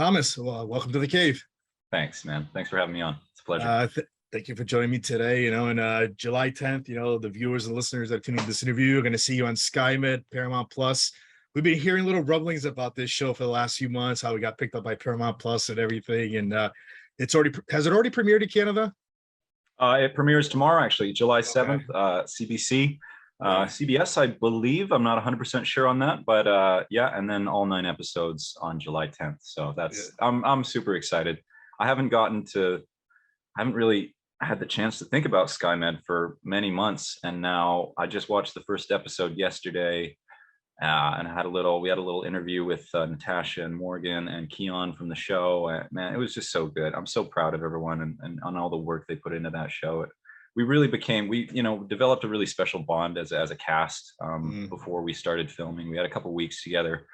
Thomas, well, welcome to the cave. Thanks, man. Thanks for having me on. It's a pleasure. Thank you for joining me today. And July 10th, the viewers and listeners that are tuning to this interview are going to see you on SkyMed, Paramount Plus. We've been hearing little rumblings about this show for the last few months, how we got picked up by Paramount Plus and everything. And has it already premiered in Canada? It premieres tomorrow, actually, July 7th, CBC. CBS, I believe. I'm not 100% sure on that, but yeah, and then all 9 episodes on July 10th. So I'm super excited. I haven't really had the chance to think about SkyMed for many months, and now I just watched the first episode yesterday, and we had a little interview with Natasha and Morgan and Kheon from the show. Man, it was just so good. I'm so proud of everyone and on all the work they put into that show. We developed a really special bond as a cast before we started filming. We had a couple weeks together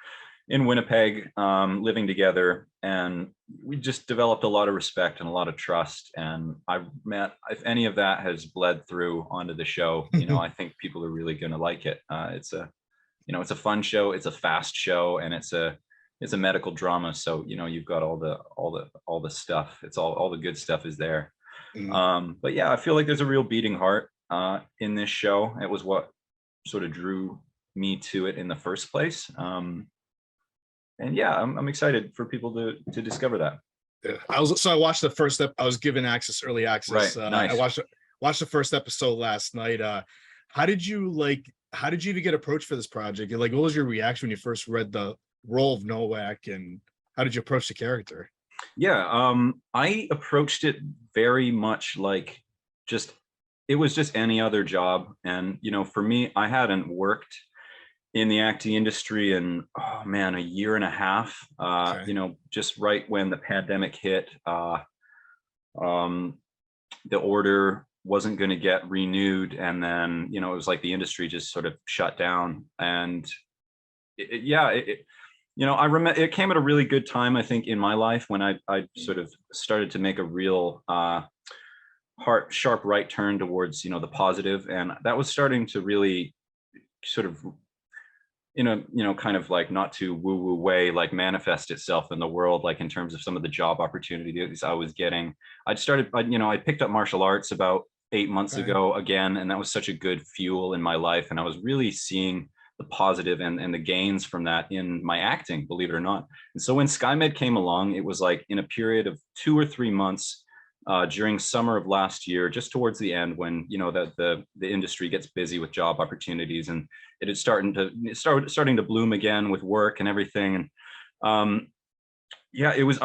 in Winnipeg, living together, and we just developed a lot of respect and a lot of trust. And if any of that has bled through onto the show, I think people are really going to like it. It's a fun show. It's a fast show, and it's a medical drama. So, you've got all the stuff. It's all the good stuff is there. But yeah, I feel like there's a real beating heart in this show. It was what sort of drew me to it in the first place. And yeah, I'm excited for people to discover that. Yeah. I watched the first I was given early access. Right. Nice. I watched the first episode last night. How did you even get approached for this project? What was your reaction when you first read the role of Nowak, and how did you approach the character? Yeah, I approached it very much like it was just any other job. And, for me, I hadn't worked in the acting industry in, a year and a half, just right when the pandemic hit. The order wasn't going to get renewed. And then, it was like the industry just sort of shut down. And I remember it came at a really good time, I think, in my life when I sort of started to make a real sharp right turn towards, the positive. And that was starting to really sort of, kind of like not too woo-woo way, like manifest itself in the world, like in terms of some of the job opportunities I was getting. I picked up martial arts about 8 months ago again, and that was such a good fuel in my life. And I was really seeing the positive and the gains from that in my acting, believe it or not. And so when SkyMed came along, it was like in a period of 2 or 3 months during summer of last year, just towards the end, when the industry gets busy with job opportunities, and it is starting to bloom again with work and everything. And I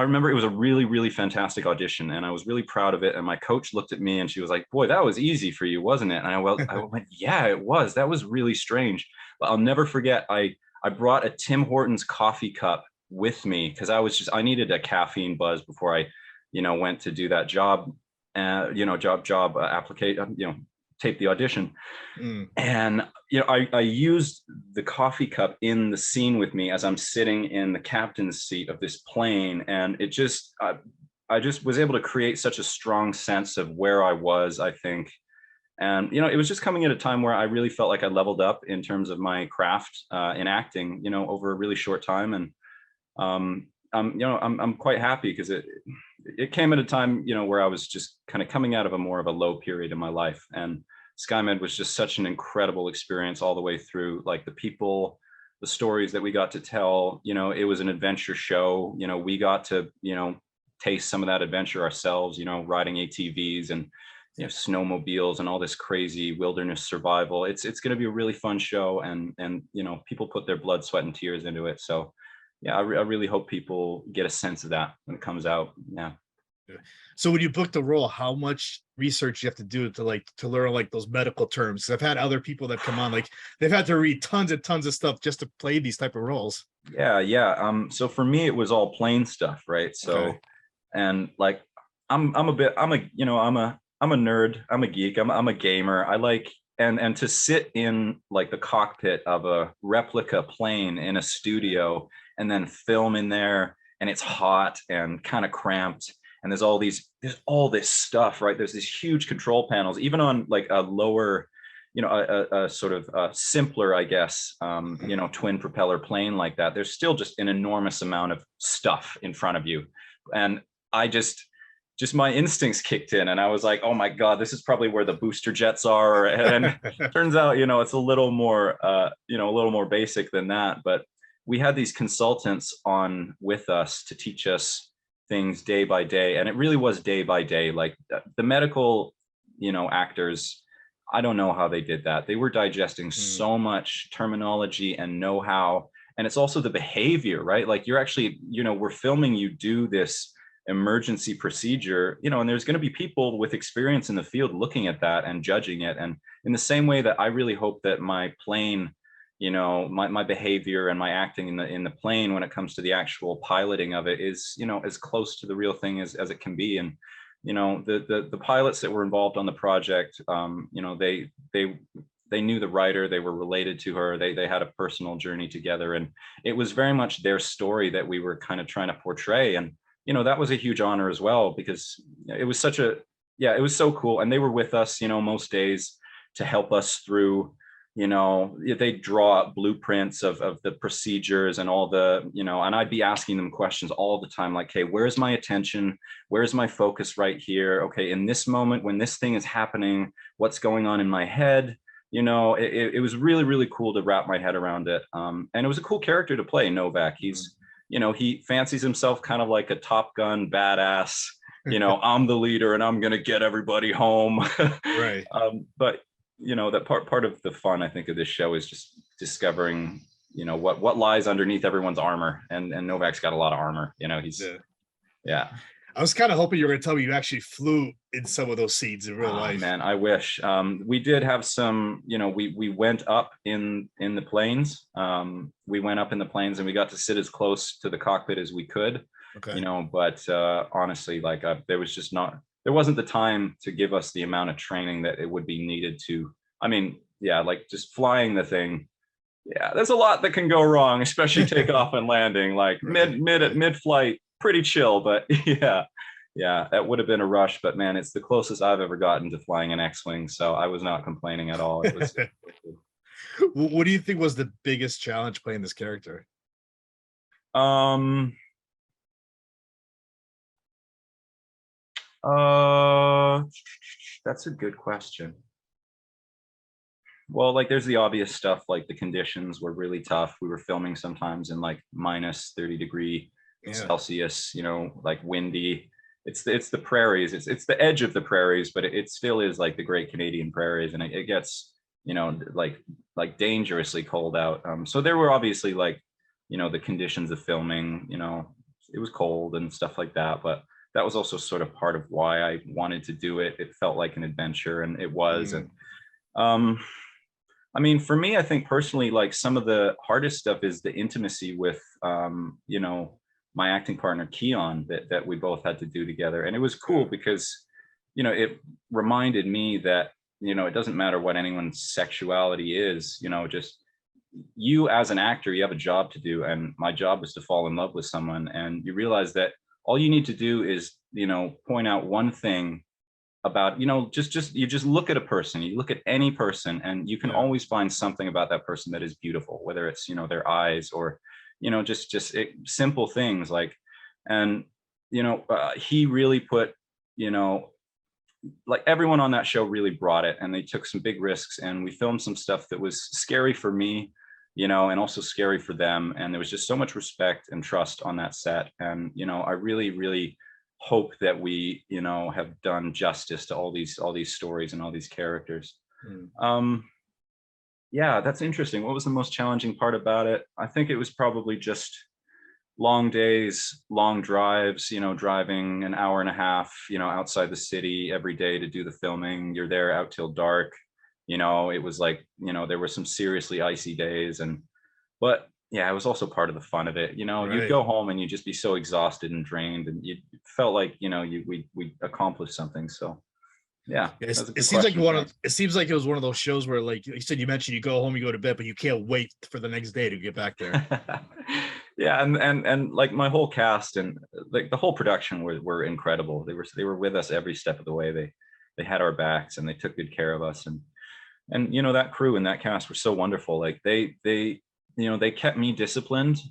remember it was a really, really fantastic audition, and I was really proud of it. And my coach looked at me and she was like, "Boy, that was easy for you, wasn't it?" And I went, "Yeah, it was. That was really strange." But I'll never forget, I brought a Tim Hortons coffee cup with me because I needed a caffeine buzz before I, went to do that job, application, tape the audition. And, I used the coffee cup in the scene with me as I'm sitting in the captain's seat of this plane. And it just, I just was able to create such a strong sense of where I was, I think. And, it was just coming at a time where I really felt like I leveled up in terms of my craft in acting, over a really short time. And, I'm quite happy because it came at a time, where I was just kind of coming out of more of a low period in my life. And SkyMed was just such an incredible experience all the way through, like the people, the stories that we got to tell. It was an adventure show. We got to, taste some of that adventure ourselves, riding ATVs and snowmobiles and all this crazy wilderness survival. It's going to be a really fun show, and people put their blood, sweat, and tears into it. So yeah, I really hope people get a sense of that when it comes out. Yeah. So when you book the role, how much research you have to do to learn those medical terms? I've had other people that come on, they've had to read tons and tons of stuff just to play these type of roles. Yeah. So for me, it was all plain stuff, right? So, and I'm a nerd. I'm a geek. I'm a gamer. I like, and to sit in the cockpit of a replica plane in a studio and then film in there, and it's hot and kind of cramped. And there's all this stuff, right? There's these huge control panels, even on a lower, a sort of simpler, I guess, twin propeller plane like that, there's still just an enormous amount of stuff in front of you. And I just my instincts kicked in, and I was like, oh my God, this is probably where the booster jets are. And turns out, it's a little more, a little more basic than that. But we had these consultants on with us to teach us things day by day. And it really was day by day. Like the medical, actors, I don't know how they did that. They were digesting so much terminology and know-how. And it's also the behavior, right? Like you're actually, we're filming you do this emergency procedure, and there's going to be people with experience in the field looking at that and judging it. And in the same way that I really hope that my plane, my behavior and my acting in the plane when it comes to the actual piloting of it is, as close to the real thing as it can be. And the pilots that were involved on the project, they knew the writer, they were related to her, they had a personal journey together, and it was very much their story that we were kind of trying to portray. And that was a huge honor as well, because it was it was so cool. And they were with us, most days to help us through, they draw up blueprints of the procedures and all the, and I'd be asking them questions all the time, like, hey, where's my attention? Where's my focus right here? Okay, in this moment, when this thing is happening, what's going on in my head? It was really, really cool to wrap my head around it. And it was a cool character to play, Nowak. He's, he fancies himself kind of like a Top Gun badass, I'm the leader and I'm going to get everybody home. Right. But, that part of the fun, I think, of this show is just discovering, what lies underneath everyone's armor. And Nowak's got a lot of armor, he's, yeah. I was kind of hoping you were going to tell me you actually flew in some of those scenes in real life. Man, I wish. We did have some, we went up in the planes. We went up in the planes and we got to sit as close to the cockpit as we could. Okay. But honestly, like there wasn't the time to give us the amount of training that it would be needed to. I mean, yeah, like just flying the thing. Yeah, there's a lot that can go wrong, especially takeoff and landing. Like mid-flight, pretty chill, but yeah, that would have been a rush. But man, it's the closest I've ever gotten to flying an X-wing, so I was not complaining at all. It was. What do you think was the biggest challenge playing this character? That's a good question. Well, like there's the obvious stuff, like the conditions were really tough. We were filming sometimes in like minus 30 degree Celsius, like windy. It's the prairies. It's the edge of the prairies, but it still is like the Great Canadian Prairies, and it gets, like dangerously cold out. So there were obviously like, the conditions of filming, it was cold and stuff like that, but that was also sort of part of why I wanted to do it. It felt like an adventure, and it was. And I mean, for me, I think personally, like some of the hardest stuff is the intimacy with, my acting partner, Kheon, that we both had to do together. And it was cool because, it reminded me that, it doesn't matter what anyone's sexuality is, just you as an actor, you have a job to do. And my job was to fall in love with someone. And you realize that all you need to do is, point out one thing about, just you just look at a person, you look at any person, and you can always find something about that person that is beautiful, whether it's, their eyes or, simple things like, and, he really put, like everyone on that show really brought it, and they took some big risks, and we filmed some stuff that was scary for me, and also scary for them. And there was just so much respect and trust on that set. And, I really, really hope that we, have done justice to all these stories and all these characters. Yeah, that's interesting. What was the most challenging part about it? I think it was probably just long days, long drives, driving an hour and a half, outside the city every day to do the filming. You're there out till dark. It was like, there were some seriously icy days, but yeah, it was also part of the fun of it. Right. You'd go home and you'd just be so exhausted and drained, and you felt like, we accomplished something. So yeah, it seems like it was one of those shows where, like you said, you mentioned you go home, you go to bed, but you can't wait for the next day to get back there. Yeah, and like my whole cast and like the whole production were incredible. They were with us every step of the way. They had our backs and they took good care of us. And and that crew and that cast were so wonderful. Like they kept me disciplined.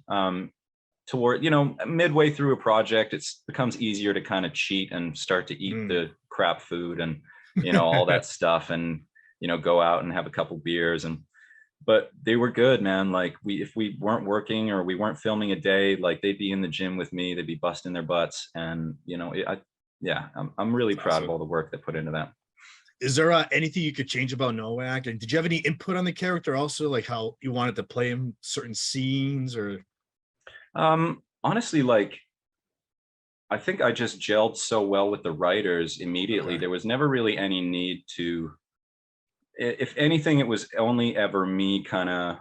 Toward midway through a project, it becomes easier to kind of cheat and start to eat the crap food and all that stuff, and go out and have a couple beers. But they were good, man. Like if we weren't working or we weren't filming a day, like they'd be in the gym with me, they'd be busting their butts, and I'm really proud of all the work they put into that. Is there anything you could change about Nowak? And did you have any input on the character also, like how you wanted to play him certain scenes? Or honestly, like I think I just gelled so well with the writers immediately. There was never really any need to, if anything, it was only ever me kind of,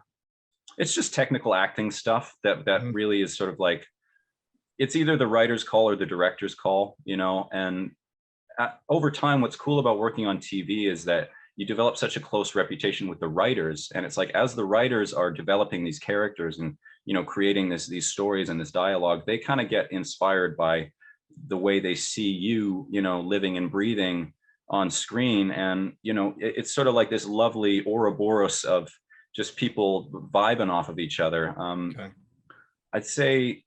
it's just technical acting stuff that really is sort of like, it's either the writer's call or the director's call, and over time, what's cool about working on TV is that you develop such a close reputation with the writers. And it's like, as the writers are developing these characters and, creating these stories and this dialogue, they kind of get inspired by the way they see you, living and breathing on screen. And, it's sort of like this lovely Ouroboros of just people vibing off of each other. I'd say,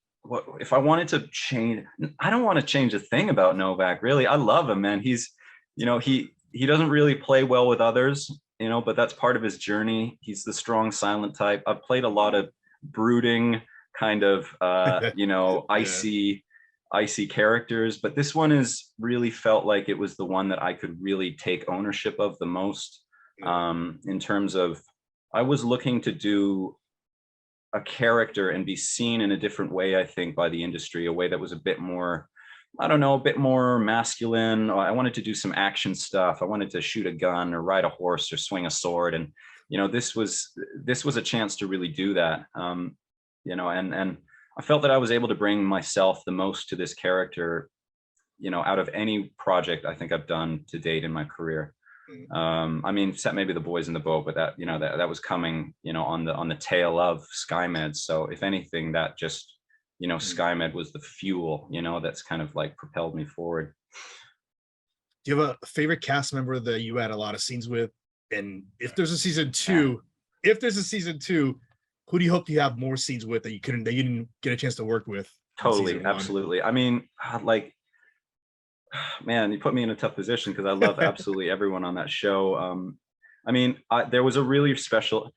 if I wanted to change, I don't want to change a thing about Nowak, really. I love him, man. He's, he doesn't really play well with others, but that's part of his journey. He's the strong, silent type. I've played a lot of brooding kind of, icy characters, but this one is really felt like it was the one that I could really take ownership of the most, in terms of, I was looking to do a character and be seen in a different way, I think, by the industry, a way that was a bit more, I don't know, a bit more masculine. I wanted to do some action stuff. I wanted to shoot a gun or ride a horse or swing a sword. And, this was a chance to really do that. And I felt that I was able to bring myself the most to this character, out of any project I think I've done to date in my career. I mean, except maybe The Boys in the Boat, but that, that was coming, on the tail of SkyMed. So if anything, that just, SkyMed was the fuel, that's kind of like propelled me forward. Do you have a favorite cast member that you had a lot of scenes with? And if there's a season two, who do you hope you have more scenes with that you didn't get a chance to work with? Totally, absolutely. I mean, like, man, you put me in a tough position because I love absolutely everyone on that show. I mean, there was a really special,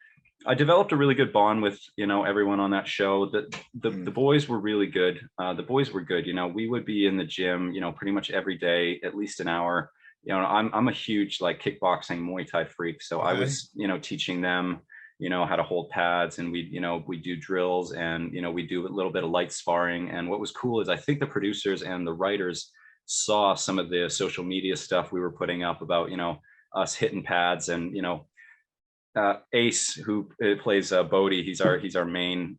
I developed a really good bond with, everyone on that show. The boys were really good. The boys were good. We would be in the gym, pretty much every day, at least an hour. I'm a huge like kickboxing Muay Thai freak. So I was, teaching them, how to hold pads, and we do drills, and, we do a little bit of light sparring. And what was cool is I think the producers and the writers saw some of the social media stuff we were putting up about, us hitting pads, and, Ace, who plays Bodie, he's our main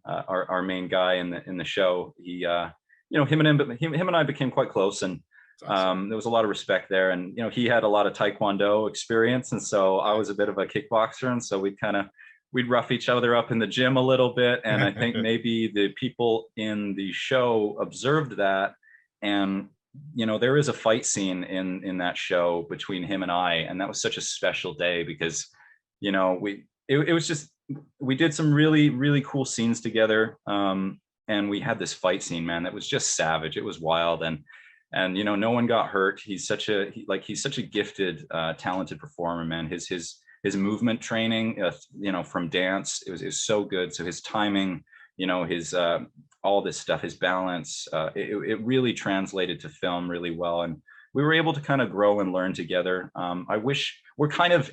guy in the show. He, him and I became quite close, and awesome. There was a lot of respect there, and he had a lot of Taekwondo experience, and so I was a bit of a kickboxer, and so we'd rough each other up in the gym a little bit. And I think maybe the people in the show observed that, and there is a fight scene in that show between him and I, and that was such a special day because it was just, we did some really, really cool scenes together, and we had this fight scene, man, that was just savage. It was wild, and no one got hurt. He's such a gifted, talented performer, man. His movement training, from dance, it was so good. So his timing, his all this stuff, his balance, it really translated to film really well, and we were able to kind of grow and learn together. I wish we're kind of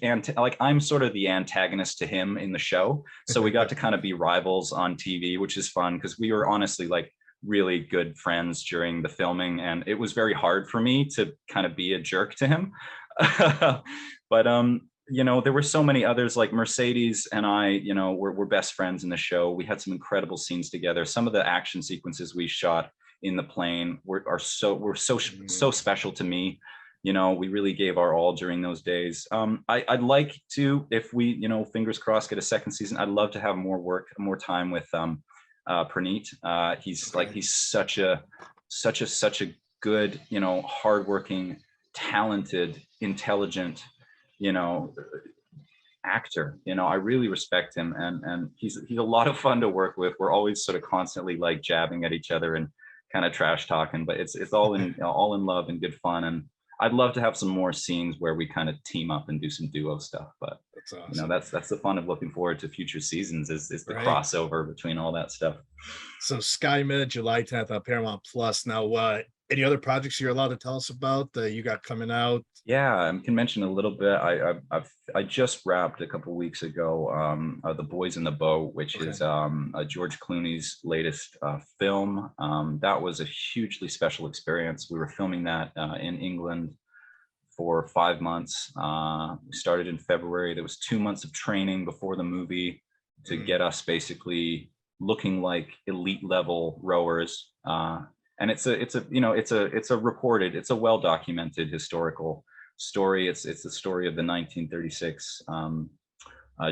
I'm sort of the antagonist to him in the show, so we got to kind of be rivals on TV, which is fun because we were honestly like really good friends during the filming, and it was very hard for me to kind of be a jerk to him. But there were so many others, like Mercedes and I, we're best friends in the show. We had some incredible scenes together. Some of the action sequences we shot in the plane were so special to me. We really gave our all during those days. I'd like to, if we, fingers crossed, get a second season, I'd love to have more time with Praneet. He's such a good, hardworking, talented, intelligent, actor. You know, I really respect him, and he's a lot of fun to work with. We're always sort of constantly like jabbing at each other and kind of trash talking, but it's all in all in love and good fun. And I'd love to have some more scenes where we kind of team up and do some duo stuff. But That's awesome. you know, that's the fun of looking forward to future seasons is the Right. crossover between all that stuff. So SkyMed, July 10th on Paramount Plus. Now, any other projects you're allowed to tell us about that you got coming out? Yeah, I can mention a little bit. I just wrapped a couple weeks ago The Boys in the Boat, which is George Clooney's latest film. That was a hugely special experience. We were filming that in England for 5 months. We started in February. There was 2 months of training before the movie to get us basically looking like elite level rowers. And it's a reported, it's a well documented historical story. It's the story of the 1936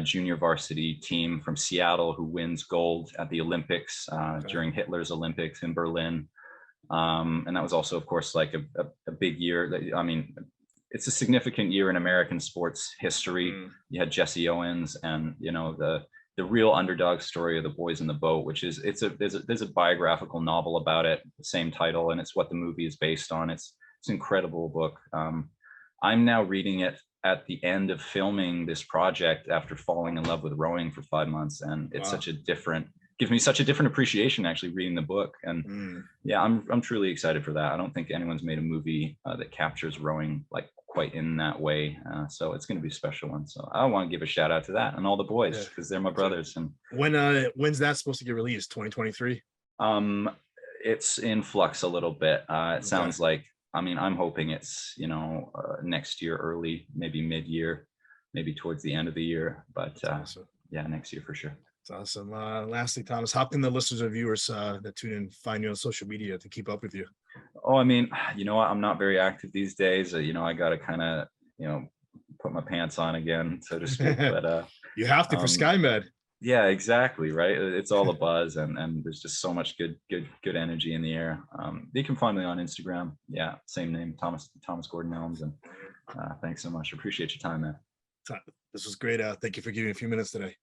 junior varsity team from Seattle who wins gold at the Olympics during Hitler's Olympics in Berlin. And that was also, of course, like a big year. I mean, it's a significant year in American sports history. You had Jesse Owens, and you know the real underdog story of The Boys in the Boat, which is there's a biographical novel about it, the same title, and it's what the movie is based on. It's an incredible book. I'm now reading it at the end of filming this project after falling in love with rowing for 5 months, and it's gives me such a different appreciation actually reading the book. And yeah, I'm truly excited for that. I don't think anyone's made a movie that captures rowing like quite in that way, so it's going to be a special one. So I want to give a shout out to that and all the boys because they're my brothers. And when's that supposed to get released? 2023? It's in flux a little bit. It sounds like, I mean, I'm hoping it's next year, early, maybe mid-year, maybe towards the end of the year, but awesome. Yeah, next year for sure. It's awesome. Lastly, Thomas, how can the listeners and viewers that tune in find you on social media to keep up with you? Oh, I mean, you know what? I'm not very active these days. I got to kind of, put my pants on again, so to speak. But you have to for SkyMed. Yeah, exactly. Right. It's all a buzz, and there's just so much good energy in the air. You can find me on Instagram. Yeah, same name, Thomas Gordon Elms. And thanks so much. Appreciate your time, man. This was great. Thank you for giving me a few minutes today.